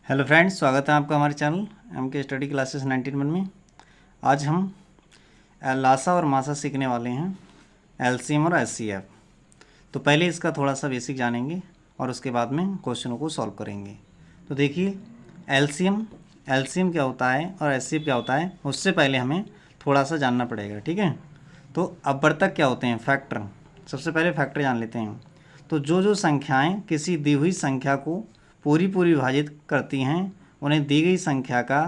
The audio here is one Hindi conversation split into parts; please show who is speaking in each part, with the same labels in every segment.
Speaker 1: हेलो फ्रेंड्स, स्वागत है आपका हमारे चैनल एम के स्टडी क्लासेस 91 में। आज हम लासा और मासा सीखने वाले हैं, एलसीएम और एचसीएफ। तो पहले इसका थोड़ा सा बेसिक जानेंगे और उसके बाद में क्वेश्चनों को सॉल्व करेंगे। तो देखिए, एलसीएम क्या होता है और एचसीएफ क्या होता है, उससे पहले हमें थोड़ा सा जानना पड़ेगा, ठीक है। तो अपवर्तक क्या होते हैं, फैक्टर। सबसे पहले फैक्टर जान लेते हैं। तो जो संख्याएँ किसी दी हुई संख्या को पूरी विभाजित करती हैं, उन्हें दी गई संख्या का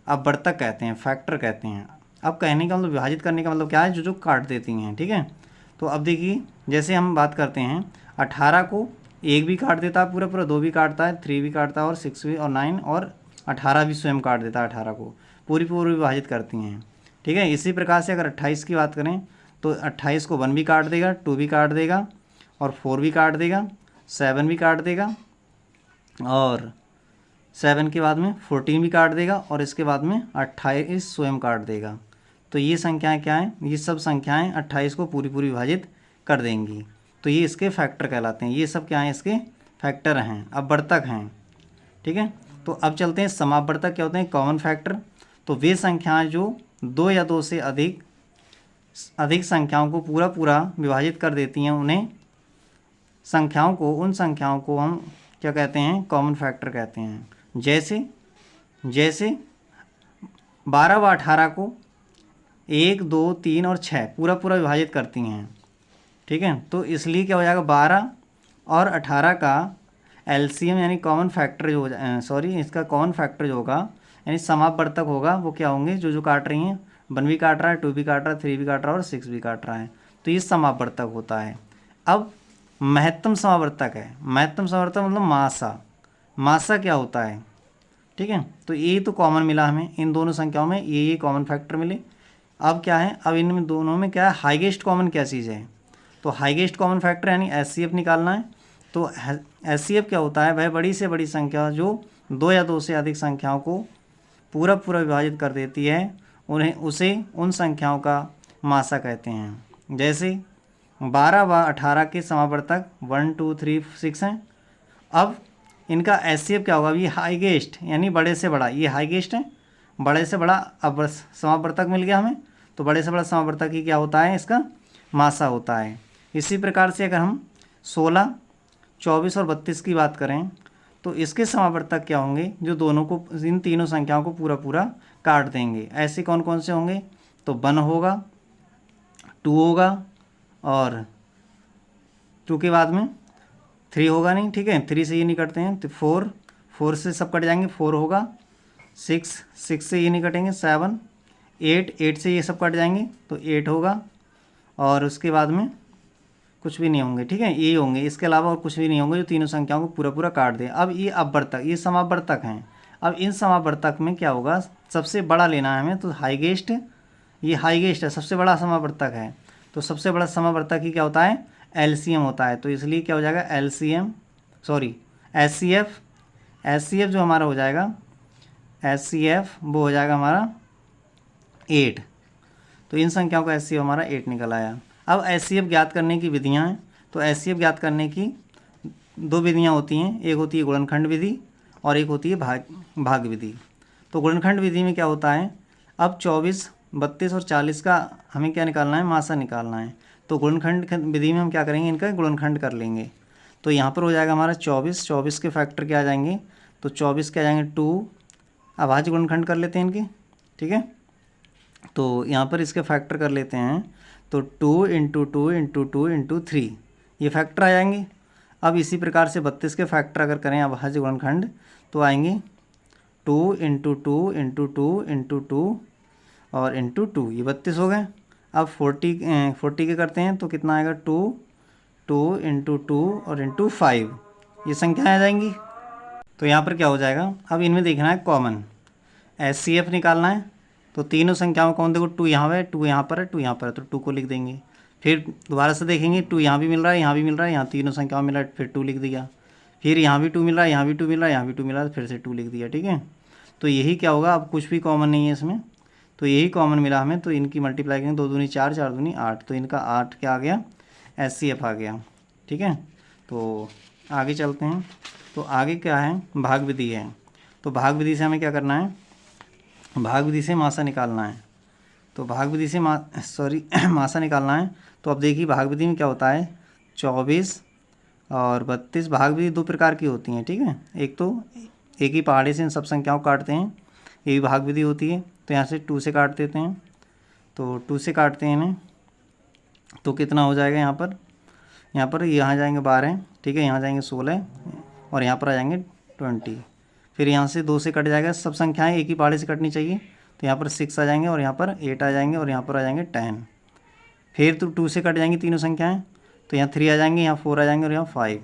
Speaker 1: अपवर्तक कहते हैं, फैक्टर कहते हैं। अब कहने का मतलब, विभाजित करने का मतलब क्या है, जो काट देती हैं, ठीक है। तो अब देखिए, जैसे हम बात करते हैं 18 को 1 भी काट देता है पूरा, 2 भी काटता है, 3 भी काटता है और 6 भी और 9 और 18 भी स्वयं काट देता है। 18 को पूरी विभाजित करती हैं, ठीक है। इसी प्रकार से अगर 28 की बात करें तो 28 को 1 भी काट देगा, 2 भी काट देगा और 4 भी काट देगा, 7 भी काट देगा और 7 के बाद में 14 भी काट देगा और इसके बाद में 28 स्वयं काट देगा। तो ये संख्याएं क्या हैं, ये सब संख्याएं 28 को पूरी विभाजित कर देंगी। तो ये इसके फैक्टर कहलाते हैं। ये सब क्या हैं, इसके फैक्टर हैं, अपवर्तक हैं, ठीक है। तो अब चलते हैं समापवर्तक क्या होते हैं, कॉमन फैक्टर। तो वे संख्याएँ जो 2 या 2 से अधिक संख्याओं को पूरा विभाजित कर देती हैं, उन संख्याओं को हम क्या कहते हैं, कॉमन फैक्टर कहते हैं। जैसे 12 व 18 को 1, 2, 3 और 6 पूरा विभाजित करती हैं, ठीक है। तो इसलिए क्या हो जाएगा, 12 और 18 का एलसीएम यानी कॉमन फैक्टर जो इसका कॉमन फैक्टर जो होगा यानी समापवर्तक होगा, वो क्या होंगे, जो काट रही हैं, 1 भी काट रहा है, 2 भी काट रहा है, 3 भी काट रहा है और 6 भी काट रहा है। तो ये समापवर्तक होता है। अब महत्तम समावर्तक है। महत्तम समावर्तक मतलब मासा क्या होता है, ठीक है। तो ये तो कॉमन मिला हमें, इन दोनों संख्याओं में ये कॉमन फैक्टर मिले। अब क्या है, अब इनमें दोनों में क्या है, हाईएस्ट कॉमन क्या चीज़ है। तो हाईएस्ट कॉमन फैक्टर यानी एचसीएफ निकालना है। तो एचसीएफ क्या होता है, वह बड़ी से बड़ी संख्या जो 2 या 2 से अधिक संख्याओं को पूरा विभाजित कर देती है, उसे उन संख्याओं का मासा कहते हैं। जैसे 12 व 18 के समावर्तक 1, 2, 3, 6 हैं। अब इनका एचसीएफ क्या होगा, ये हाईएस्ट यानी बड़े से बड़ा, ये हाईएस्ट है, बड़े से बड़ा अब समावर्तक मिल गया हमें। तो बड़े से बड़ा समावर्तक ही क्या होता है, इसका मासा होता है। इसी प्रकार से अगर हम 16, 24 और 32 की बात करें तो इसके समावर्तक क्या होंगे, जो दोनों को, इन तीनों संख्याओं को पूरा काट देंगे। ऐसे कौन कौन से होंगे, तो 1 होगा, 2 होगा और 2 के बाद में 3 होगा नहीं, ठीक है, 3 से ये नहीं कटते हैं। तो 4 से सब कट जाएंगे, 4 होगा, 6 से ये नहीं कटेंगे, 7, 8 से ये सब कट जाएंगे तो 8 होगा और उसके बाद में कुछ भी नहीं होंगे, ठीक है, ये होंगे, इसके अलावा और कुछ भी नहीं होंगे, जो तीनों संख्याओं को पूरा काट दें। अब ये अपवर्तक, ये समावर्तक हैं। अब इन समावर्तक में क्या होगा, सबसे बड़ा लेना है हमें। तो हाईएस्ट, ये हाईएस्ट है, सबसे बड़ा समावर्तक है। तो सबसे बड़ा समावर्तक ही क्या होता है, एलसीएम होता है। तो इसलिए क्या हो जाएगा, एचसीएफ जो हमारा हो जाएगा, एचसीएफ वो हो जाएगा हमारा 8। तो इन संख्याओं का एचसीएफ हमारा 8 निकल आया। अब एचसीएफ ज्ञात करने की विधियां हैं। तो एचसीएफ ज्ञात करने की 2 विधियां होती हैं, एक होती है गुणनखंड विधि और एक होती है भाग विधि। तो गुणनखंड विधि में क्या होता है, अब 24, 32 और 40 का हमें क्या निकालना है, मासा निकालना है। तो गुणनखंड विधि में हम क्या करेंगे, इनका गुणनखंड कर लेंगे। तो यहाँ पर हो जाएगा हमारा 24 के फैक्टर क्या आ जाएंगे, तो 24 के आ जाएंगे 2। अभाज्य गुणनखंड कर लेते हैं इनके, ठीक है। तो यहाँ पर इसके फैक्टर कर लेते हैं। तो 2 × 2 × 2 × 3 ये फैक्टर आ जाएंगे। अब इसी प्रकार से 32 के फैक्टर अगर करें अभाज्य गुणनखंड तो आएंगे 2 × 2 × 2 × 2 और इंटू 2, ये 32 हो गए। अब 40 के करते हैं तो कितना आएगा, 2 × 2 और इंटू 5, ये संख्याएँ आ जाएंगी। तो यहाँ पर क्या हो जाएगा, अब इनमें देखना है कॉमन, एचसीएफ निकालना है। तो तीनों संख्याओं कौन, देखो 2 यहाँ है, 2 यहाँ पर है, 2 यहाँ पर है, तो 2 को लिख देंगे। फिर दोबारा से देखेंगे, 2 यहाँ भी मिल रहा है, यहाँ भी मिल रहा है, यहाँ तीनों संख्याओं मिल रहा है, फिर 2 लिख दिया। फिर यहाँ भी 2 मिल रहा है, यहाँ भी 2 मिल रहा है, यहाँ भी 2 मिल रहा है, फिर से 2 लिख दिया, ठीक है। तो यही क्या होगा, अब कुछ भी कॉमन नहीं है इसमें, तो यही कॉमन मिला हमें। तो इनकी मल्टीप्लाई करेंगे, 2 दूनी 4, 4 दूनी 8, तो इनका 8 क्या आ गया, एचसीएफ आ गया, ठीक है। तो आगे चलते हैं। तो आगे क्या है, भाग विधि है। तो भाग विधि से हमें क्या करना है, भाग विधि से मासा निकालना है। तो भाग विधि से मासा निकालना है। तो अब देखिए भाग विधि में क्या होता है, 24 और 32। भाग विधि दो प्रकार की होती हैं, ठीक है। एक तो एक ही पहाड़े से इन सब संख्याओं को काटते हैं, ये भी भाग विधि होती है। तो यहाँ से 2 से काट देते हैं, तो 2 से काटते हैं इन्हें, तो कितना हो जाएगा यहाँ पर यहाँ जाएंगे 12, ठीक है, यहाँ जाएंगे 16 और यहाँ पर आ जाएंगे 20। फिर यहाँ से 2 से कट जाएगा, सब संख्याएं एक ही पहाड़े से कटनी चाहिए। तो यहाँ पर 6 आ जाएंगे और यहाँ पर 8 आ जाएंगे और यहाँ पर आ जाएंगे 10। फिर तो 2 से कट जाएंगी तीनों संख्याएं, तो यहाँ 3 आ जाएंगे, यहाँ 4 आ जाएंगे और यहाँ 5।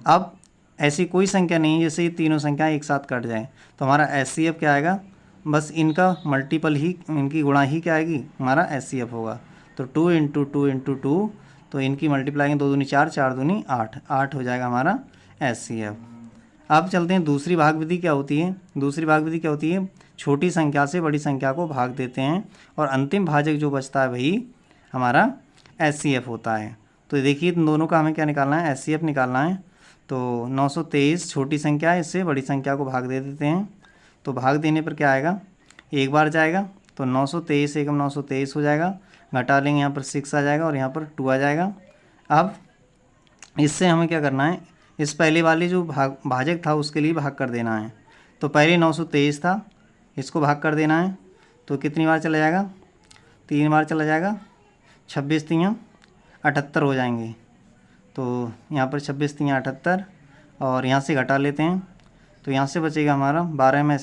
Speaker 1: अब ऐसी कोई संख्या नहीं है जैसे ये तीनों संख्याएं एक साथ कट जाएँ। तो हमारा HCF क्या आएगा, बस इनका मल्टीपल ही, इनकी गुणा ही क्या आएगी, हमारा HCF होगा। तो 2 × 2 × 2, तो इनकी मल्टीप्लाई 2 दूनी 4, 4 दूनी 8, 8 हो जाएगा हमारा HCF। अब चलते हैं दूसरी भाग विधि क्या होती है। दूसरी भाग विधि क्या होती है, छोटी संख्या से बड़ी संख्या को भाग देते हैं और अंतिम भाजक जो बचता है वही हमारा HCF होता है। तो देखिए इन दोनों का हमें क्या निकालना है, HCF निकालना है। तो 923 छोटी संख्या है, इससे बड़ी संख्या को भाग दे देते हैं। तो भाग देने पर क्या आएगा, एक बार जाएगा, तो 923 एकम 923 हो जाएगा। घटा लेंगे, यहाँ पर 6 आ जाएगा और यहाँ पर 2 आ जाएगा। अब इससे हमें क्या करना है, इस पहले वाले जो भाजक था उसके लिए भाग कर देना है। तो पहले 923 था, इसको भाग कर देना है। तो कितनी बार चला जाएगा, 3 बार चला जाएगा, 26 3 78 हो जाएंगे। तो यहाँ पर 26 3 78 और यहाँ से घटा लेते हैं। तो यहाँ से बचेगा हमारा 12 में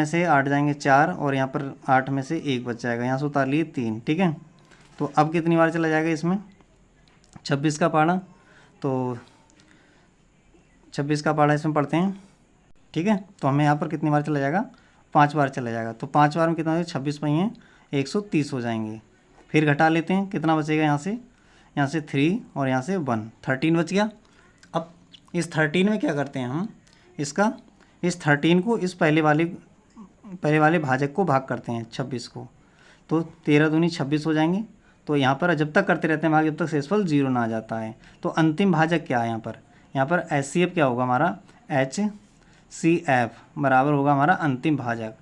Speaker 1: से 8 जाएंगे 4 और यहाँ पर 8 में से 1 बच जाएगा, यहाँ से उतार लिए 3, ठीक है। तो अब कितनी बार चला जाएगा इसमें, 26 का पहाड़ा, तो 26 का पहाड़ा इसमें पढ़ते हैं, ठीक है। तो हमें यहाँ पर कितनी बार चला जाएगा, 5 बार चला जाएगा। तो 5 बार में कितना हो जाएगा, 26 पहिए 130 हो जाएंगे। फिर घटा लेते हैं, कितना बचेगा, यहाँ से 3 और यहाँ से 1, 13 बच गया। अब इस 13 में क्या करते हैं हम, इस 13 को इस पहले वाले भाजक को भाग करते हैं 26 को। तो 13 दूनी 26 हो जाएंगे। तो यहाँ पर जब तक करते रहते हैं भाग, जब तक शेषफल 0 ना आ जाता है। तो अंतिम भाजक क्या है यहाँ पर HCF क्या होगा हमारा, HCF बराबर होगा हमारा अंतिम भाजक।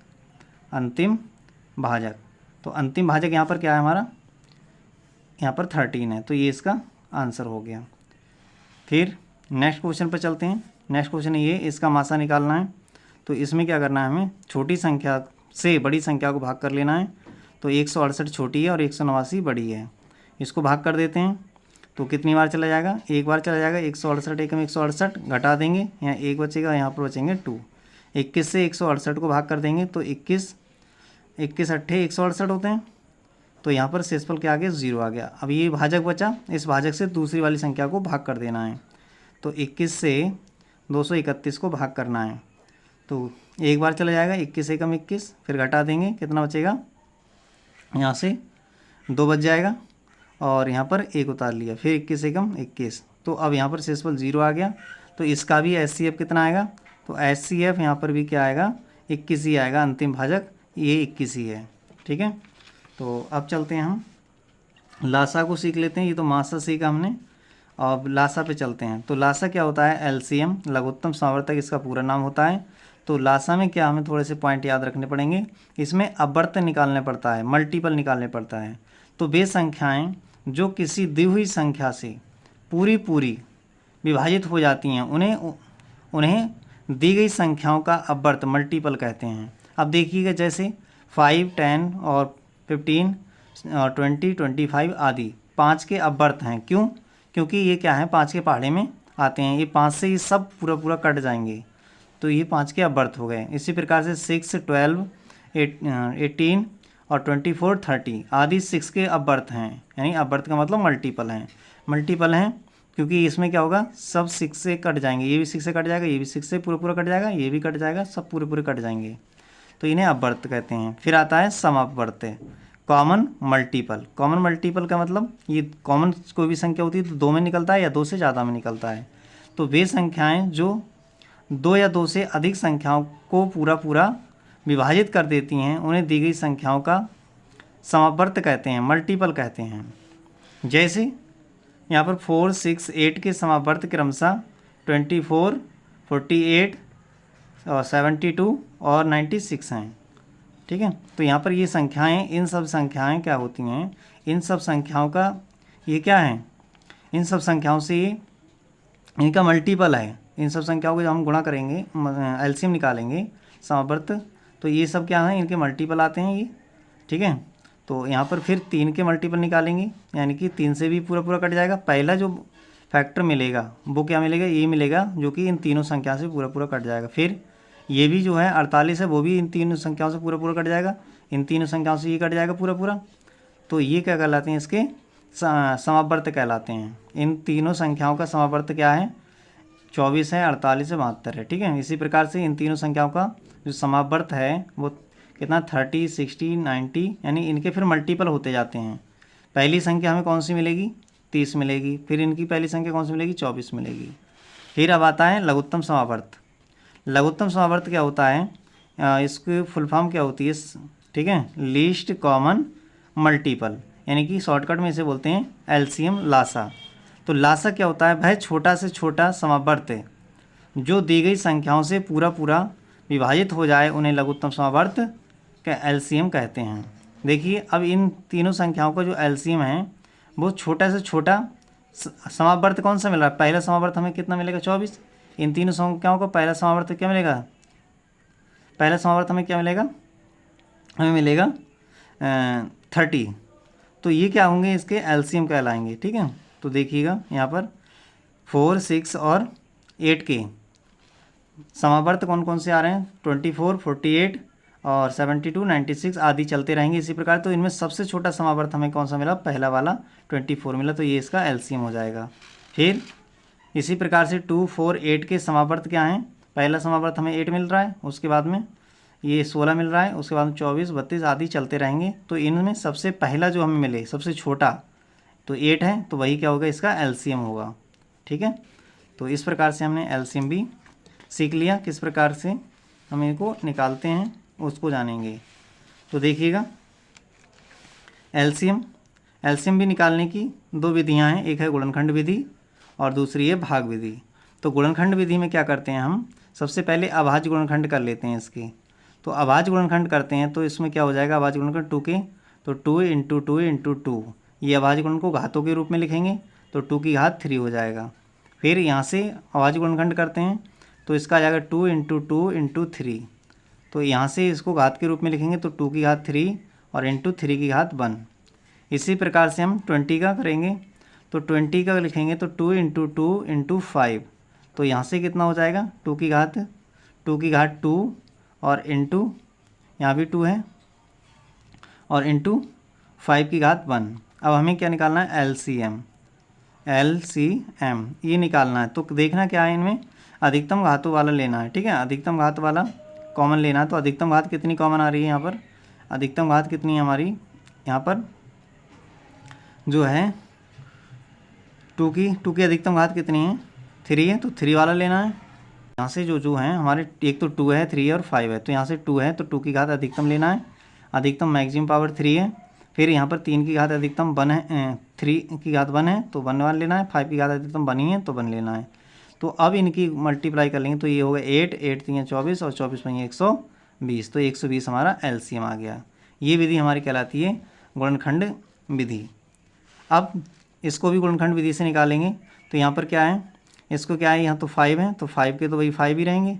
Speaker 1: तो अंतिम भाजक यहाँ पर क्या है हमारा, यहाँ पर 13 है। तो ये इसका आंसर हो गया। फिर नेक्स्ट क्वेश्चन पर चलते हैं। नेक्स्ट क्वेश्चन ये, इसका मासा निकालना है। तो इसमें क्या करना है, हमें छोटी संख्या से बड़ी संख्या को भाग कर लेना है। तो 168 छोटी है और 189 बड़ी है, इसको भाग कर देते हैं। तो कितनी बार चला जाएगा, एक बार चला जाएगा। 168 एकम 168, घटा देंगे, यहाँ 1 बचेगा, यहाँ पर बचेंगे 2। 21 से 168 को भाग कर देंगे, तो 21 अट्ठे 168 होते हैं। तो यहाँ पर शेषफल के आगे 0 आ गया। अब ये भाजक बचा, इस भाजक से दूसरी वाली संख्या को भाग कर देना है। तो 21 से 231 को भाग करना है। तो एक बार चला जाएगा, 21 एकम 21, फिर घटा देंगे, कितना बचेगा, यहाँ से 2 बच जाएगा और यहाँ पर 1 उतार लिया, फिर 21 एकम 21। तो अब यहाँ पर शेषफल 0 आ गया। तो इसका भी HCF कितना आएगा, तो HCF यहाँ पर भी क्या आएगा, 21 ही आएगा। अंतिम भाजक ये 21 ही है, ठीक है। तो अब चलते हैं हम लासा को सीख लेते हैं। ये तो मासा सीखा हमने, अब लासा पे चलते हैं। तो लासा क्या होता है, LCM लघुत्तम समावर्तक इसका पूरा नाम होता है। तो लासा में क्या हमें थोड़े से पॉइंट याद रखने पड़ेंगे। इसमें अपवर्तन निकालने पड़ता है, मल्टीपल निकालने पड़ता है। तो वे संख्याएं जो किसी दी हुई संख्या से पूरी विभाजित हो जाती हैं, उन्हें दी गई संख्याओं का अपवर्त मल्टीपल कहते हैं। अब देखिएगा, जैसे 5, 10 और 15 और 20, 25 आदि 5 के अपवर्त हैं। क्यों, क्योंकि ये क्या है, 5 के पहाड़े में आते हैं। ये 5 से ये सब पूरा कट जाएंगे, तो ये 5 के अपवर्त हो गए। इसी प्रकार से 6, 12, 18 और 24, 30 आदि 6 के अपवर्त हैं। यानी अपवर्त का मतलब मल्टीपल हैं क्योंकि इसमें क्या होगा, सब 6 से कट जाएंगे। ये भी 6 से कट जाएगा, ये भी 6 से पूरा कट जाएगा, ये भी कट जाएगा, सब पूरे कट जाएंगे। तो इन्हें अपवर्त कहते हैं। फिर आता है समअपवर्त, कॉमन मल्टीपल का मतलब ये कॉमन कोई भी संख्या होती है तो 2 में निकलता है या 2 से ज़्यादा में निकलता है। तो वे संख्याएं जो 2 या 2 से अधिक संख्याओं को पूरा विभाजित कर देती हैं, उन्हें दी गई संख्याओं का समअपवर्त कहते हैं, मल्टीपल कहते हैं। जैसे यहाँ पर 4, 6, 8 के समअपवर्त क्रमशः 24, 48, और 72 और 96 हैं। ठीक है, तो यहाँ पर ये संख्याएं, इन सब संख्याएं क्या होती हैं, इन सब संख्याओं का ये क्या है, इन सब संख्याओं से ये इनका मल्टीपल है। इन सब संख्याओं को जब हम गुणा करेंगे, एलसीएम निकालेंगे समवर्त, तो ये सब क्या है, इनके मल्टीपल आते हैं ये। ठीक है, तो यहाँ पर फिर 3 के मल्टीपल निकालेंगे, यानी कि 3 से भी पूरा पूरा कट जाएगा। पहला जो फैक्टर मिलेगा वो क्या मिलेगा, ये मिलेगा, जो कि इन तीनों संख्या से पूरा पूरा कट जाएगा। फिर ये भी जो है 48 है, वो भी इन तीनों संख्याओं से पूरा पूरा कट जाएगा। इन तीनों संख्याओं से ये कट जाएगा पूरा पूरा। तो ये क्या कहलाते हैं, इसके समावर्त कहलाते हैं। इन तीनों संख्याओं का समावर्त क्या है, 24 है, 48 है, 72 है। ठीक है, इसी प्रकार से इन तीनों संख्याओं का जो समावर्त है वो कितना, 30, 60, 90, यानी इनके फिर मल्टीपल होते जाते हैं। पहली संख्या हमें कौन सी मिलेगी, 30 मिलेगी। फिर इनकी पहली संख्या कौन सी मिलेगी, 24 मिलेगी। फिर अब आता है लघुत्तम समावर्त। लघुत्तम समावर्त क्या होता है, इसकी फुल फॉर्म क्या होती है, ठीक है, लीस्ट कॉमन मल्टीपल, यानी कि शॉर्टकट में इसे बोलते हैं एलसीएम लासा। तो लासा क्या होता है, वह छोटा से छोटा समावर्त जो दी गई संख्याओं से पूरा पूरा विभाजित हो जाए, उन्हें लघुत्तम समावर्त का एलसीएम कहते हैं। देखिए, अब इन तीनों संख्याओं का जो एलसीएम है वो छोटा से छोटा समावर्त कौन सा मिल रहा है, पहला समावर्त हमें कितना मिलेगा, 24। इन तीनों संख्याओं को पहला समावर्त क्या मिलेगा, पहला समावर्त हमें क्या मिलेगा, हमें मिलेगा 30। तो ये क्या होंगे, इसके एलसीएम कहलाएंगे। ठीक है, तो देखिएगा यहाँ पर 4, 6 और 8 के समावर्त कौन कौन से आ रहे हैं, 24, 48 और 72, 96 आदि चलते रहेंगे इसी प्रकार। तो इनमें सबसे छोटा समावर्त हमें कौन सा मिला, पहला वाला 24 मिला, तो ये इसका एलसीएम हो जाएगा। फिर इसी प्रकार से 2, 4, 8 के समावर्त क्या हैं, पहला समावर्त हमें 8 मिल रहा है, उसके बाद में ये 16 मिल रहा है, उसके बाद में 24, 32 आदि चलते रहेंगे। तो इनमें सबसे पहला जो हमें मिले, सबसे छोटा तो 8 है, तो वही क्या होगा, इसका एलसीएम होगा। ठीक है, तो इस प्रकार से हमने एलसीएम भी सीख लिया, किस प्रकार से हम इनको निकालते हैं उसको जानेंगे। तो देखिएगा, एलसीएम भी निकालने की 2 विधियां हैं, एक है गुणनखंड विधि और दूसरी है भाग विधि। तो गुणनखंड विधि में क्या करते हैं, हम सबसे पहले अभाज्य गुणनखंड कर लेते हैं इसके। तो अभाज्य गुणनखंड करते हैं तो इसमें क्या हो जाएगा, अभाज्य गुणनखंड 2 के, तो 2 × 2 × 2, ये अभाज्य गुणन को घातों के रूप में लिखेंगे, तो 2 की घात 3 हो जाएगा। फिर यहाँ से अभाज्य गुणनखंड करते हैं तो इसका आ जाएगा 2 × 2 × 3, तो यहाँ से इसको घात के रूप में लिखेंगे, तो 2 की घात 3 और × 3 की घात 1। इसी प्रकार से हम 20 का करेंगे, तो 20 का लिखेंगे तो 2 × 2 × 5, तो यहाँ से कितना हो जाएगा, 2 की घात 2 और इंटू यहाँ भी 2 है और इंटू 5 की घात 1। अब हमें क्या निकालना है, एलसीएम ये निकालना है। तो देखना क्या है, इनमें अधिकतम घातों वाला लेना है। ठीक है, अधिकतम घात वाला कॉमन लेना है। तो अधिकतम घात कितनी कॉमन आ रही है यहाँ पर, अधिकतम घात कितनी है हमारी, यहाँ पर जो है 2 की अधिकतम घात कितनी है, 3 है, तो 3 वाला लेना है। यहाँ से जो है हमारे, एक तो 2 है, 3 है और 5 है, तो यहाँ से 2 है तो 2 की घात अधिकतम लेना है, अधिकतम मैक्सिमम पावर 3 है। फिर यहाँ पर 3 की घात अधिकतम 1 है, 3 की घात 1 है तो 1 वाला लेना है, 5 की घात अधिकतम 1 ही है तो 1 लेना है। तो अब इनकी मल्टीप्लाई कर लेंगे तो ये होगा 8 3 24 और 24 में 120, तो 120 हमारा एलसीएम आ गया। ये विधि हमारी कहलाती है गुणनखंड विधि। अब इसको भी गुणनखंड विधि से निकालेंगे, तो यहाँ पर क्या है, इसको क्या है, यहाँ तो 5 है तो 5 के तो वही 5 ही रहेंगे,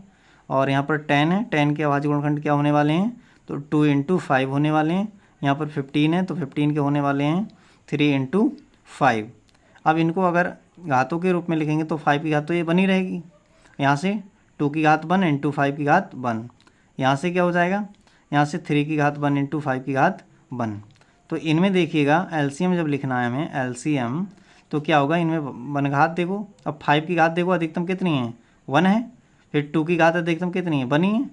Speaker 1: और यहाँ पर 10 है, 10 के अभाज्य गुणनखंड क्या होने वाले हैं, तो 2 × 5 होने वाले हैं। यहाँ पर 15 है तो 15 के होने वाले हैं 3 × 5। अब इनको अगर घातों के रूप में लिखेंगे तो 5 की घात तो ये बनी रहेगी, यहाँ से 2 की घात 1 × 5 की घात 1, यहाँ से क्या हो जाएगा, यहाँ से 3 की घात 1 × 5 की घात 1। तो इनमें देखिएगा एलसीएम जब लिखना है हमें, एलसीएम तो क्या होगा, इनमें 1 घात देखो, अब 5 की घात देखो अधिकतम कितनी है, 1 है, फिर 2 की घात अधिकतम कितनी है, 1 ही है,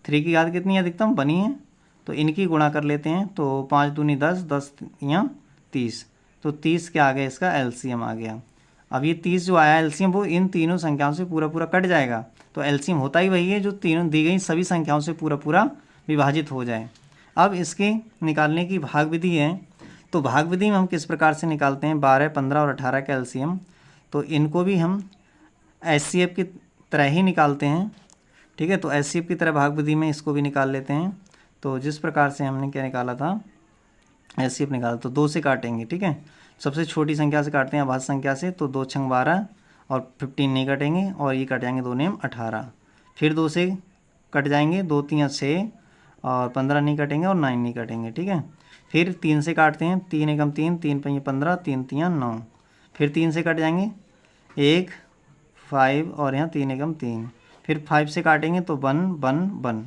Speaker 1: 3 की घात कितनी है अधिकतम, 1 ही है, तो इनकी गुणा कर लेते हैं, तो 5 दूनी 10, 10 या 30, तो 30 क्या आ गया, इसका एलसीएम आ गया। अब ये 30 जो आया एलसीएम वो इन तीनों संख्याओं से पूरा पूरा कट जाएगा, तो एलसीएम होता ही वही है जो तीनों दी गई सभी संख्याओं से पूरा पूरा विभाजित हो जाए। अब इसके निकालने की भाग विधि है, तो भाग विधि में हम किस प्रकार से निकालते हैं, 12, 15 और 18 का एलसीएम, तो इनको भी हम एचसीएफ की तरह ही निकालते हैं। ठीक है। तो एचसीएफ की तरह भाग विधि में इसको भी निकाल लेते हैं। तो जिस प्रकार से हमने क्या निकाला था, एचसीएफ निकाला, तो 2 से काटेंगे, ठीक है। सबसे छोटी संख्या से काटते हैं अभाज्य संख्या से, तो 2 छंग 12 और 15 नहीं कटेंगे, और ये कट जाएंगे 2 नेम 18। फिर 2 से कट जाएंगे, 2 3 6 और 15 नहीं कटेंगे और 9 नहीं कटेंगे, ठीक है। फिर 3 से काटते हैं, 3 एकम 3, 3 पंजे 15, 3 तियाँ 9। फिर 3 से कट जाएंगे, 1 5 और यहाँ 3 एकम 3। फिर 5 से काटेंगे तो 1 1 1।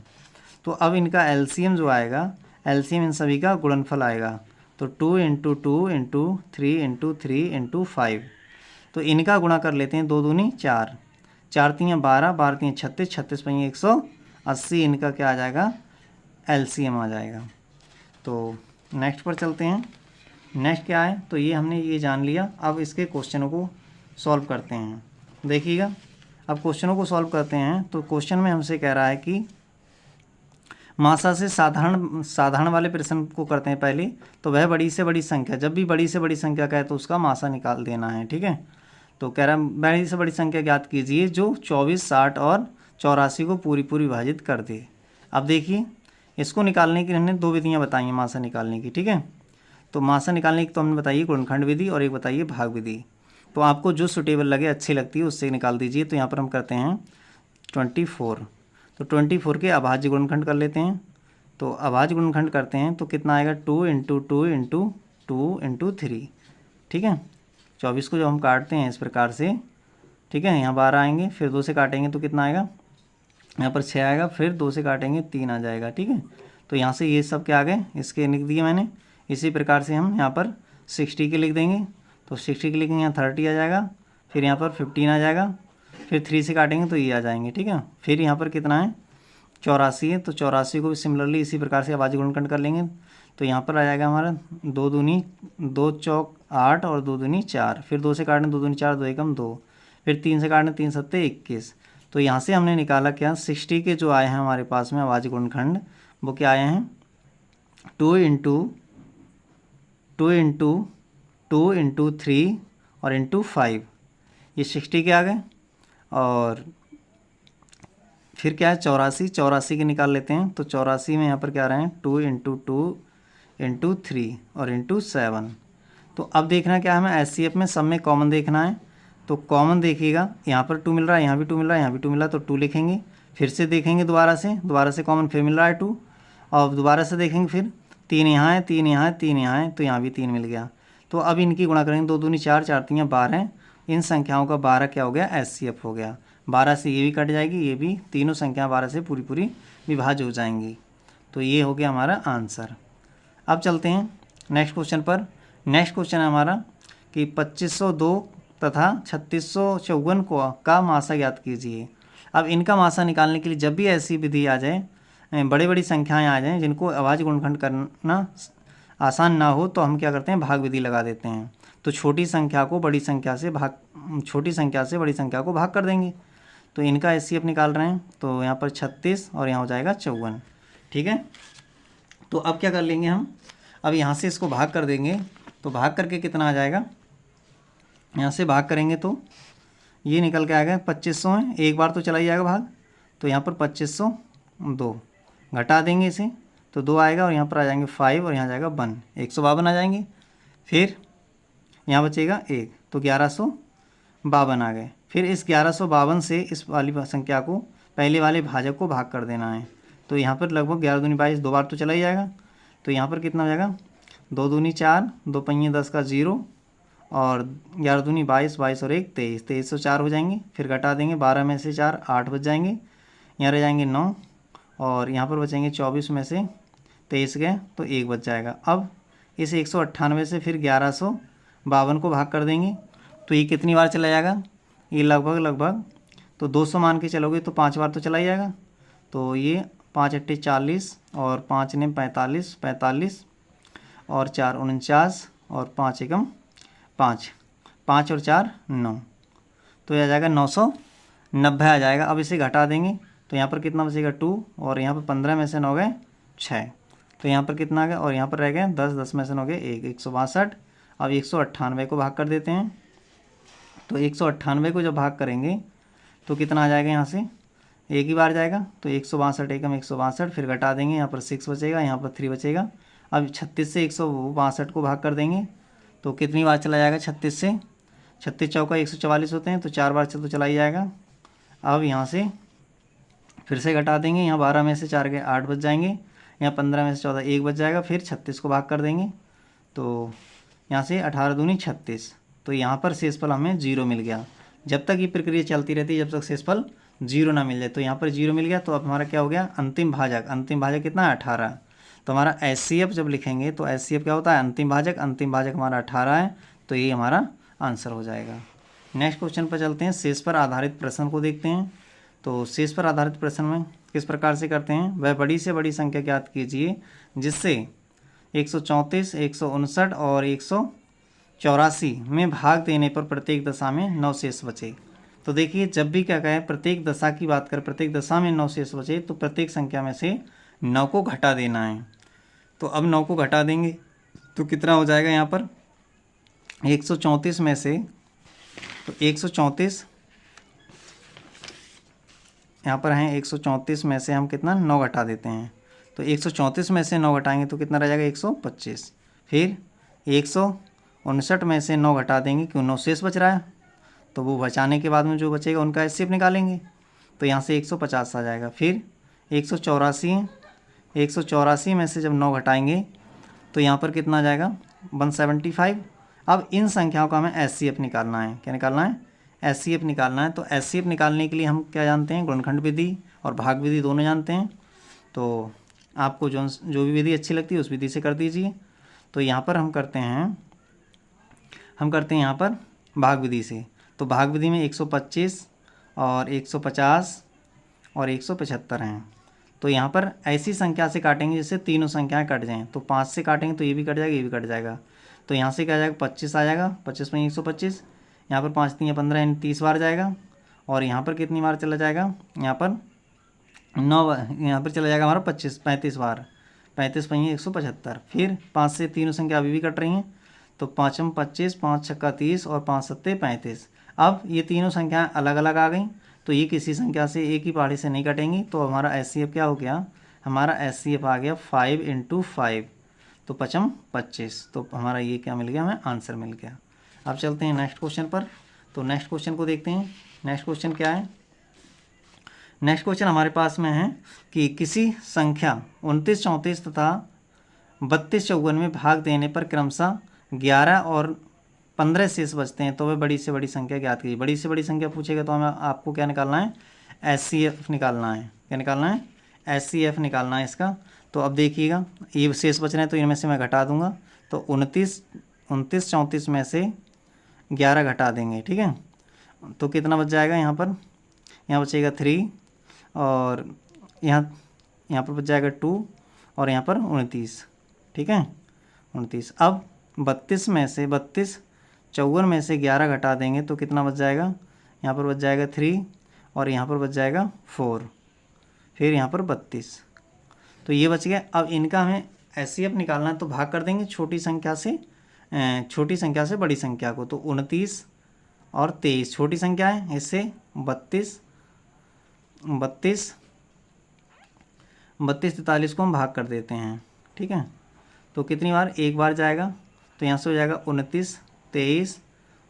Speaker 1: तो अब इनका एलसीएम जो आएगा, एलसीएम इन सभी का गुणनफल आएगा। तो 2 × 2 × 3 × 3 × 5। तो इनका गुणा कर लेते हैं, 2 दूनी 4, 4 तियाँ 12, 12 तियाँ 36, 36 पंजे 180। इनका क्या आ जाएगा, एलसीएम आ जाएगा। तो नेक्स्ट पर चलते हैं। नेक्स्ट क्या है, तो ये हमने ये जान लिया। अब इसके क्वेश्चनों को सॉल्व करते हैं। देखिएगा, अब क्वेश्चनों को सॉल्व करते हैं। तो क्वेश्चन में हमसे कह रहा है कि मासा से साधारण वाले प्रश्न को करते हैं पहले। तो वह बड़ी से बड़ी संख्या, जब भी बड़ी से बड़ी संख्या कहे तो उसका मासा निकाल देना है, ठीक है। तो कह रहा है बड़ी से बड़ी संख्या ज्ञात कीजिए जो 24, 60 और 84 को पूरी विभाजित कर दे। अब देखिए, इसको निकालने की हमने 2 विधियाँ बताई हैं मासा निकालने की, ठीक है। तो मासा निकालने की तो हमने बताइए गुणनखंड विधि, और एक बताइए भाग विधि। तो आपको जो सुटेबल लगे, अच्छी लगती है, उससे निकाल दीजिए। तो यहाँ पर हम करते हैं 24। तो 24 के अभाज्य गुणनखंड कर लेते हैं। तो अभाज्य गुणनखंड करते हैं तो कितना आएगा, 2 × 2 × 2 × 3, ठीक है। 24 को जब हम काटते हैं इस प्रकार से, ठीक है, यहाँ 12 आएंगे, फिर 2 से काटेंगे तो कितना आएगा, यहाँ पर 6 आएगा, फिर 2 से काटेंगे 3 आ जाएगा, ठीक है। तो यहाँ से ये सब क्या आ गए, इसके लिख दिए मैंने। इसी प्रकार से हम यहाँ पर 60 के लिख देंगे। तो 60 के लिखेंगे, यहाँ 30 आ जाएगा, फिर यहाँ पर 15 आ जाएगा, फिर 3 से काटेंगे तो ये आ जाएंगे, ठीक है। फिर यहाँ पर कितना है, 84 है। तो 84 को भी सिमिलरली इसी प्रकार से अभाज्य गुणनखंड कर लेंगे। तो यहाँ पर आ जाएगा हमारा 2 दूनी 2 चौक 8 और 2 दूनी 4। फिर 2 से काटने 2 दूनी 4, 2 एकम 2। फिर 3 से काटने 3 सत्ते 21। तो यहाँ से हमने निकाला क्या, 60 के जो आए हैं हमारे पास में अभाज्य गुणनखंड, वो क्या आए हैं, 2 × 2 × 2 × 3 और × 5। ये 60 के आ गए। और फिर क्या है, 84 के निकाल लेते हैं। तो 84 में यहाँ पर क्या आ रहे हैं, 2 × 2 × 3 और × 7। तो अब देखना क्या है, हमें एचसीएफ में सब में कॉमन देखना है। तो कॉमन देखिएगा, यहाँ पर 2 मिल रहा है, यहाँ भी 2 मिल रहा है, यहाँ भी 2 मिल रहा है, तो 2 लिखेंगे। फिर से देखेंगे दोबारा से कॉमन फिर मिल रहा है 2, और दोबारा से देखेंगे, फिर 3 यहाँ है, 3 यहाँ है, 3 यहाँ है, तो यहाँ भी 3 मिल गया। तो अब इनकी गुणा करेंगे, 2 दूनी 4, 4 तियाँ 12। इन संख्याओं का 12 क्या हो गया, एचसीएफ हो गया। 12 से ये भी कट जाएगी, ये भी, तीनों संख्या 12 से पूरी विभाज्य हो जाएंगी। तो ये हो गया हमारा आंसर। अब चलते हैं नेक्स्ट क्वेश्चन पर। नेक्स्ट क्वेश्चन है हमारा कि 2502 तथा 3654 को का मासा ज्ञात कीजिए। अब इनका मासा निकालने के लिए जब भी ऐसी विधि आ जाए, बड़ी संख्याएं आ जाएं जिनको अभाज्य गुणनखंड करना आसान ना हो, तो हम क्या करते हैं, भाग विधि लगा देते हैं। तो छोटी संख्या से बड़ी संख्या को भाग कर देंगे। तो इनका एचसीएफ निकाल रहे हैं। तो यहाँ पर 36 और यहाँ हो जाएगा 54, ठीक है। तो अब क्या कर लेंगे हम, अब यहाँ से इसको भाग कर देंगे। तो भाग करके कितना आ जाएगा, यहाँ से भाग करेंगे तो ये निकल के आएगा 2500 है, एक बार तो चला ही जाएगा भाग। तो यहाँ पर 2502 घटा देंगे इसे, तो 2 आएगा, और यहाँ पर आ जाएंगे 5 और यहाँ आ जाएगा 1, 152 आ जाएंगे। फिर यहाँ बचेगा 1, तो 1152 आ गए। फिर इस 1152 से इस वाली संख्या को, पहले वाले भाजक को भाग कर देना है। तो यहाँ पर लगभग 11 दूनी 22, 2 बार तो चला ही जाएगा। तो यहाँ पर कितना हो जाएगा, 2 दूनी 4, 2 पंजे 10 का 0, और 11 दूनी 22, 22 और 1 23, 2304 हो जाएंगे। फिर घटा देंगे, 12 में से 4 8 बच जाएंगे, यहाँ रह जाएंगे 9, और यहाँ पर बचेंगे 24 में से 23 गए तो 1 बच जाएगा। अब इस 198 से फिर 1152 को भाग कर देंगे। तो ये कितनी बार चला जाएगा, ये लगभग तो 200 मान के चलोगे तो 5 बार तो चला ही जाएगा। तो ये 5 अट्ठे 40 और 5 ने 45, 45 और 4 49 और 5 एकम 5, 5 और 4 9, तो यह आ जाएगा 990 आ जाएगा। अब इसे घटा देंगे तो यहाँ पर कितना बचेगा 2, और यहाँ पर 15 में से 9 गए 6, तो यहाँ पर कितना आ गया, और यहाँ पर रह गए 10, 10 में से 9 गए 1, 162। अब 198 को भाग कर देते हैं। तो 198 को जब भाग करेंगे तो कितना आ जाएगा, यहाँ से एक ही बार जाएगा, तो 162 एकम 162, फिर घटा देंगे, यहाँ पर 6 बचेगा, यहाँ पर 3 बचेगा। अब 36 से 162 को भाग कर देंगे तो कितनी बार चला जाएगा 36 से, 36 चौका 144 होते हैं, तो 4 बार तो चला ही जाएगा। अब यहाँ से फिर से घटा देंगे, यहाँ 12 में से 4 के 8 बच जाएंगे, यहाँ 15 में से 14 1 बच जाएगा, फिर 36 को भाग कर देंगे तो यहाँ से 18 दूनी 36, तो यहाँ पर शेषफल हमें 0 मिल गया। जब तक ये प्रक्रिया चलती रहती है, जब तक शेषफल 0 ना मिल जाए। तो यहाँ पर 0 मिल गया, तो अब हमारा क्या हो गया, अंतिम भाजक कितना है 18। तो हमारा HCF जब लिखेंगे तो HCF क्या होता है, अंतिम भाजक हमारा 18 है, तो ये हमारा आंसर हो जाएगा। नेक्स्ट क्वेश्चन पर चलते हैं, शेष पर आधारित प्रश्न को देखते हैं। तो शेष पर आधारित प्रश्न में किस प्रकार से करते हैं, वह बड़ी से बड़ी संख्या ज्ञात कीजिए जिससे 134, 159 और 184 में भाग देने पर प्रत्येक दशा में 9 शेष बचे। तो देखिए, जब भी क्या कहें, प्रत्येक दशा की बात करें, प्रत्येक दशा में 9 शेष बचे, तो प्रत्येक संख्या में से 9 को घटा देना है। तो अब 9 को घटा देंगे तो कितना हो जाएगा, यहाँ पर 134 में से, तो 134 यहाँ पर हैं, 134 में से हम कितना 9 घटा देते हैं, तो 134 में से 9 घटाएंगे तो कितना रह जाएगा 125। फिर 159 में से 9 घटा देंगे, क्यों 9 शेष बच रहा है, तो वो बचाने के बाद में जो बचेगा उनका HCF निकालेंगे, तो यहाँ से 150 आ जाएगा। फिर 184 में से जब 9 घटाएंगे तो यहाँ पर कितना आ जाएगा 175। अब इन संख्याओं का हमें HCF निकालना है। क्या निकालना है, HCF निकालना है। तो HCF निकालने के लिए हम क्या जानते हैं, गुणनखंड विधि और भाग विधि दोनों जानते हैं। तो आपको जो भी विधि अच्छी लगती है उस विधि से कर दीजिए। तो यहाँ पर हम करते हैं यहाँ पर भाग विधि से। तो भाग विधि में 125 और 150 और 175 हैं। तो यहाँ पर ऐसी संख्या से काटेंगे जिससे तीनों संख्याएं कट जाएं। तो 5 से काटेंगे तो ये भी कट जाएगा, ये भी कट जाएगा। तो यहाँ से क्या आ जाएगा 25 आ जाएगा, 25 में 125, यहाँ पर 5 3 15 यानी 30 बार जाएगा। और यहाँ पर कितनी बार चला जाएगा, यहाँ पर 9, यहाँ पर चला जाएगा हमारा 35 बार, 35 पंजे 175। फिर 5 से तीनों संख्या अभी भी कट रही हैं, तो 5 में 25, 5 छक्का 30 और 5 सत्ते 35। अब ये तीनों संख्याएं अलग अलग आ गई, तो ये किसी संख्या से एक ही पहाड़ी से नहीं कटेंगी। तो हमारा HCF क्या हो गया, हमारा HCF आ गया 5 × 5, तो 5 25। तो हमारा ये क्या मिल गया, हमें आंसर मिल गया। अब चलते हैं नेक्स्ट क्वेश्चन पर। तो नेक्स्ट क्वेश्चन को देखते हैं। नेक्स्ट क्वेश्चन क्या है, नेक्स्ट क्वेश्चन हमारे पास में है कि किसी संख्या 29, 34 तथा 32, 54 में भाग देने पर क्रमशः 11 और 15 शेष बचते हैं, तो वह बड़ी से बड़ी संख्या ज्ञात कीजिए। बड़ी से बड़ी संख्या पूछेगा तो हमें आपको क्या निकालना है, HCF निकालना है। क्या निकालना है, HCF निकालना है इसका। तो अब देखिएगा, ये शेष बच रहे हैं तो इनमें से मैं घटा दूंगा। तो 29, 34 में से 11 घटा देंगे, ठीक है। तो कितना बच जाएगा, यहाँ बचेगा 3 और यहाँ पर बच जाएगा 2 और यहाँ पर 29, ठीक है 29। अब 32 में से 54 में से 11 घटा देंगे तो कितना बच जाएगा, यहाँ पर बच जाएगा 3 और यहाँ पर बच जाएगा 4, फिर यहाँ पर 32। तो ये बच गया। अब इनका हमें HCF निकालना है, तो भाग कर देंगे छोटी संख्या से बड़ी संख्या को। तो 29 और 23 छोटी संख्या है, इससे 32 43 को हम भाग कर देते हैं, ठीक है। तो कितनी बार, एक बार जाएगा, तो यहाँ से हो जाएगा 29, 23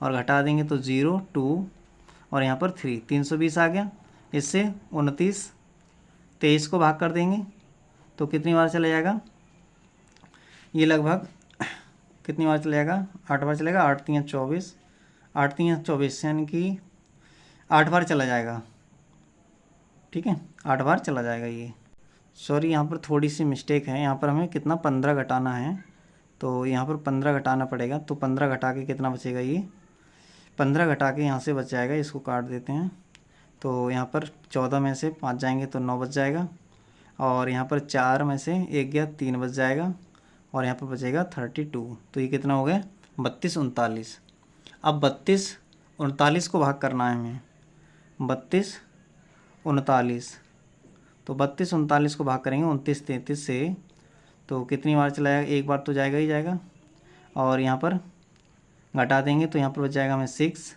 Speaker 1: और घटा देंगे तो 0, 2 और यहाँ पर 3, 320 आ गया। इससे 29, 23 को भाग कर देंगे तो कितनी बार चला जाएगा, ये लगभग कितनी बार चला जाएगा, 8 बार चलेगा। 8 3 24, 8 3 24 यानी कि 8 बार चला जाएगा, ठीक है 8 बार चला जाएगा। ये सॉरी, यहाँ पर थोड़ी सी मिस्टेक है, यहाँ पर हमें कितना 15 घटाना है, तो यहाँ पर 15 घटाना पड़ेगा। तो 15 घटा के कितना बचेगा, ये 15 घटा के यहाँ से बच जाएगा, इसको काट देते हैं। तो यहाँ पर 14 में से 5 जाएंगे तो 9 बच जाएगा, और यहाँ पर 4 में से 1 गया 3 बच जाएगा, और यहाँ पर बचेगा 32। तो ये कितना हो गया 32 39। अब 32 39 को भाग करना है हमें, 32 39। तो 32 39 को भाग करेंगे 29 33 से, तो कितनी बार चला जाएगा, एक बार तो जाएगा ही जाएगा। और यहाँ पर घटा देंगे तो यहाँ पर बच जाएगा हमें 6,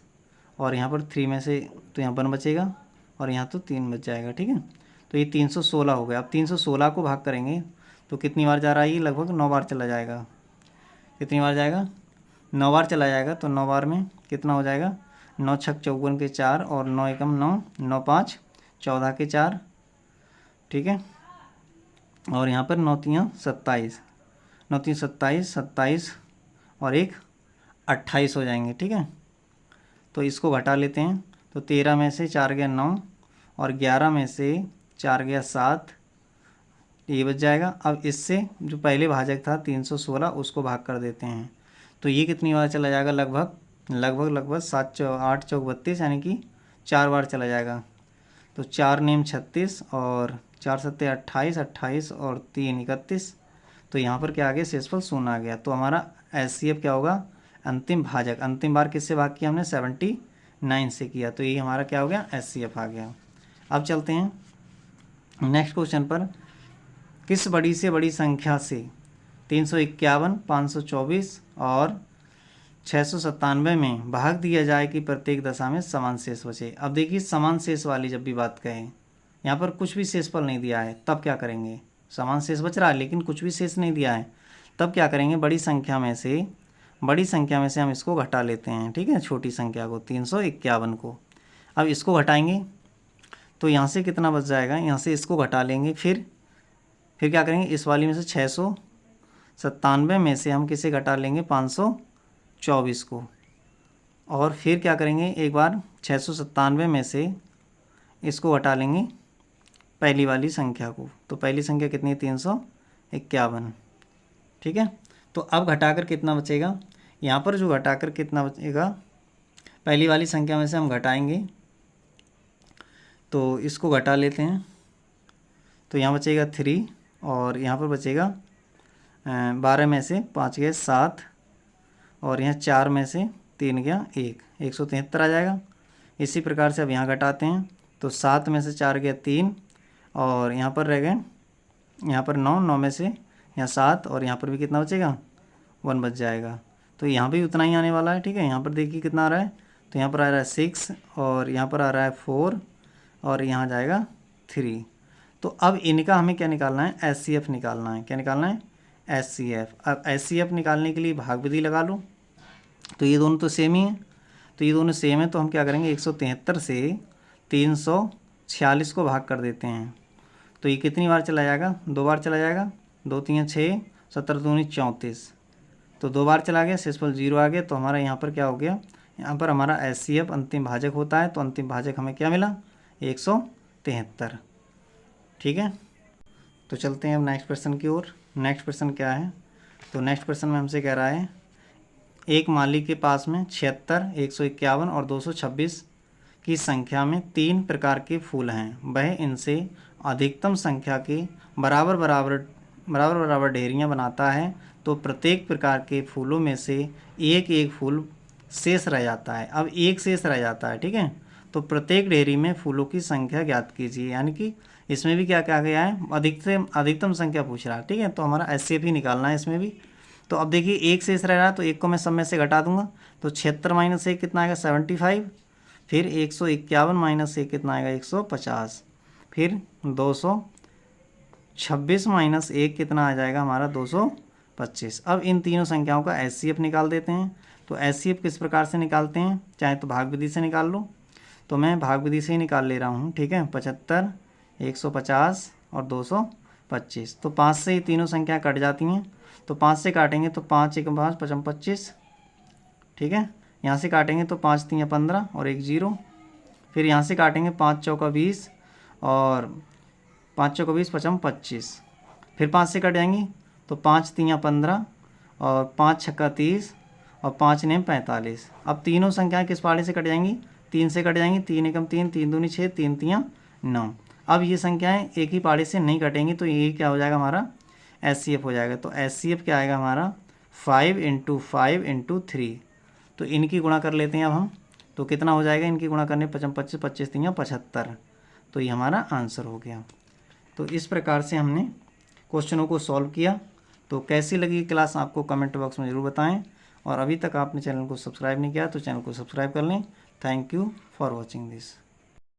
Speaker 1: और यहाँ पर 3 में से तो यहाँ 1 बचेगा, और यहाँ तो 3 बच जाएगा। ठीक है, तो ये 316 हो गया। अब 316 को भाग करेंगे तो कितनी बार जा रहा है, ये लगभग 9 बार चला जाएगा। कितनी बार जाएगा, 9 बार चला जाएगा। तो 9 बार में कितना हो जाएगा, 9 छक 54 के 4 और 9 एकम 9, 9 5 14 के 4। ठीक है, और यहाँ पर 9 3 27, 9 3 27, 27 और 1 28 हो जाएंगे। ठीक है, तो इसको घटा लेते हैं। तो 13 में से 4 गया 9 और 11 में से 4 गया 7, ये बच जाएगा। अब इससे जो पहले भाजक था 316 उसको भाग कर देते हैं। तो ये कितनी बार चला जाएगा, लगभग 7 8 चौक 32, यानी कि 4 बार चला जाएगा। तो 4 नेम 36 और 4 सत्ते 28, 28 और 3 31। तो यहाँ पर क्या आ गया, शेषफल 0 आ गया। तो हमारा HCF क्या होगा, अंतिम भाजक। अंतिम बार किससे भाग किया हमने, 79 से किया। तो ये हमारा क्या हो गया, HCF आ गया। अब चलते हैं नेक्स्ट क्वेश्चन पर। किस बड़ी से बड़ी संख्या से 351, 524 और 697 में भाग दिया जाए कि प्रत्येक दशा में समान शेष बचे। अब देखिए, समान शेष वाली जब भी बात कहें, यहाँ पर कुछ भी शेषफल नहीं दिया है, तब क्या करेंगे, समान शेष बच रहा है लेकिन कुछ भी शेष नहीं दिया है, तब क्या करेंगे, बड़ी संख्या में से हम इसको घटा लेते हैं। ठीक है, छोटी संख्या को 351 को। अब इसको घटाएंगे तो यहाँ से कितना बच जाएगा, यहाँ से इसको घटा लेंगे। फिर क्या करेंगे, इस वाली में से 697 में से हम किसे घटा लेंगे, 524 को। और फिर क्या करेंगे, एक बार 697 में से इसको घटा लेंगे पहली वाली संख्या को। तो पहली संख्या कितनी है, 351। ठीक है, तो अब घटाकर कितना बचेगा, यहाँ पर जो घटाकर कितना बचेगा, पहली वाली संख्या में से हम घटाएंगे तो इसको घटा लेते हैं। तो यहाँ बचेगा 3 और यहाँ पर बचेगा 12 में से 5 गए 7 और यहाँ 4 में से 3 गया 1, 173 आ जाएगा। इसी प्रकार से अब यहाँ घटाते हैं तो 7 में से 4 गया 3 और यहाँ पर रह गए, यहाँ पर 9, 9 में से यहाँ 7 और यहाँ पर भी कितना बचेगा, 1 बच जाएगा। तो यहाँ भी उतना ही आने वाला है। ठीक है, यहाँ पर देखिए कितना आ रहा है, तो यहाँ पर आ रहा है 6 और यहाँ पर आ रहा है 4 और यहाँ जाएगा 3। तो अब इनका हमें क्या निकालना है, HCF निकालना है। क्या निकालना है, HCF। अब HCF निकालने के लिए भाग विधि लगा लो। तो ये दोनों तो सेम ही है, तो ये दोनों सेम है, तो हम क्या करेंगे, 173 से 346 को भाग कर देते हैं। तो ये कितनी बार चला जाएगा, 2 बार चला जाएगा। 2 3 6, 17 2 34, तो 2 बार चला गया, शेषफल 0 आ गया। तो हमारा यहाँ पर क्या हो गया, यहाँ पर हमारा HCF अंतिम भाजक होता है। तो अंतिम भाजक हमें क्या मिला, 173। ठीक है, तो चलते हैं अब नेक्स्ट क्वेश्चन की ओर। नेक्स्ट क्वेश्चन क्या है, तो नेक्स्ट क्वेश्चन में हमसे कह रहा है, एक माली के पास में 76, 151 और 226 की संख्या में 3 प्रकार के फूल हैं। वह इनसे अधिकतम संख्या के बराबर ढेरियाँ बनाता है। तो प्रत्येक प्रकार के फूलों में से एक एक फूल शेष रह जाता है। अब एक शेष रह जाता है। ठीक है, तो प्रत्येक ढेरी में फूलों की संख्या ज्ञात कीजिए। यानी कि इसमें भी क्या कहा गया है, अधिकतम संख्या पूछ रहा है। ठीक है, तो हमारा HCF ही निकालना है इसमें भी। तो अब देखिए, एक शेष रह रहा है तो एक को मैं सब में से घटा दूंगा। तो 76 माइनस 1 कितना आएगा, 75। फिर 151 माइनस 1 कितना आएगा, 150। फिर 226 माइनस 1 कितना आ जाएगा हमारा, 225। अब इन तीनों संख्याओं का HCF निकाल देते हैं। तो HCF किस प्रकार से निकालते हैं, चाहे तो भाग विधि से निकाल लो, तो मैं भाग विधि से ही निकाल ले रहा हूँ। ठीक है, 75, 150 और 225। तो 5 से ही तीनों संख्या कट जाती हैं। तो 5 से काटेंगे तो 5 1 5 5 25। ठीक है, यहाँ से काटेंगे तो 5 3 15 और 1 0। फिर यहाँ से काटेंगे 5 चौका 20 और 5 चौका 20 5 25। फिर 5 से कट जाएंगी तो 5 3 15 और 5 छक्का 30 और 5 नेम 45। अब तीनों संख्याएं किस पाड़े से कट जाएंगी, 3 से कट जाएंगी। 3 एकम 3, 3 दूनी 6, 3 3 9। अब ये संख्याएं एक ही पाड़े से नहीं कटेंगी, तो ये क्या हो जाएगा, हमारा HCF हो जाएगा। तो HCF क्या आएगा हमारा, 5 × 5 × 3। तो इनकी गुणा कर लेते हैं अब हम। तो कितना हो जाएगा, इनकी गुणा करने 25 25 25 3 75। तो ये हमारा आंसर हो गया। तो इस प्रकार से हमने क्वेश्चनों को सॉल्व किया। तो कैसी लगी क्लास आपको कमेंट बॉक्स में ज़रूर बताएं। और अभी तक आपने चैनल को सब्सक्राइब नहीं किया तो चैनल को सब्सक्राइब कर लें। Thank you for watching this.